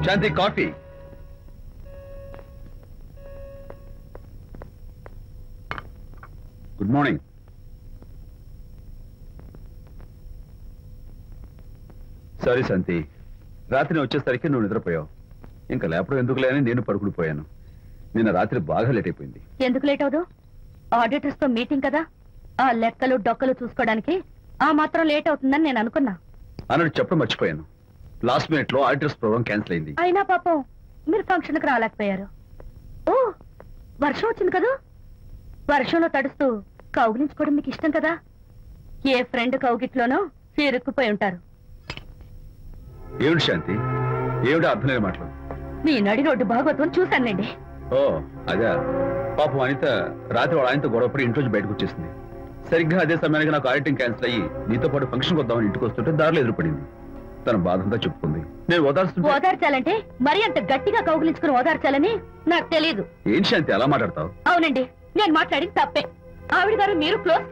శాంతి coffee. Good morning. Sorry శాంతి, రాత్రి వచ్చేసరికి నువ్వు నిద్రపోయావు. ఇంకా లేపడం ఎందుకులే అని నేను పడుకుడిపోయాను. నిన్న రాత్రి బాగా లేట్ అయిపోయింది. ఎందుకు లేట్ అవదు? ఆడిటర్స్ తో మీటింగ్ కదా, ఆ లెక్కలు డొక్కలు చూసుకోవడానికి ఆ మాత్రం లేట్ అవుతుందని నేను అనుకున్నా. అన్నట్టు చెప్పడం మర్చిపోయాను. లాస్ట్ మినిట్ లో ఆడిటర్స్ ప్రోగ్రామ్ క్యాన్సిల్ అయింది. అయినా పాపం మీరు ఫంక్షన్ కి రాలేకపోయారు. ఓ, వర్షం వచ్చింది కదా, వర్షంలో తడుస్తూ కౌగిలించుకోవడం మీకు ఇష్టం కదా. ఏ ఫ్రెండ్ కౌగిట్లోనో ఇరుక్కుపోయి ఉంటారు. ఏమిటి శాంతి, ఏమిటి అర్థం లేని మాటలు? మీ నడి రోడ్డు భాగవతం చూశానండి. ఓ అదే, పాపం అనిత రాత్రి వాళ్ళ ఆయనతో గొడవపడి ఇంట్లోంచి బయటకు వచ్చేసింది. సరిగ్గా అదే సమయానికి నాకు ఆడిటింగ్ క్యాన్సిల్ అయ్యి నీతో పాటు ఫంక్షన్కి వద్దామని ఇంటికి వస్తుంటే దారిలో ఎదురుపడింది. తన బాధంతా చెప్పుకుంది. నేను ఓదార్చాలంటే మరి అంత గట్టిగా కౌగిలించుకుని ఓదార్చాలని నాకు తెలియదు. ఏం శాంతి అలా మాట్లాడతావు? అవునండి, నేను మాట్లాడింది తప్పే. ఆవిడ గారు మీరు క్లోజ్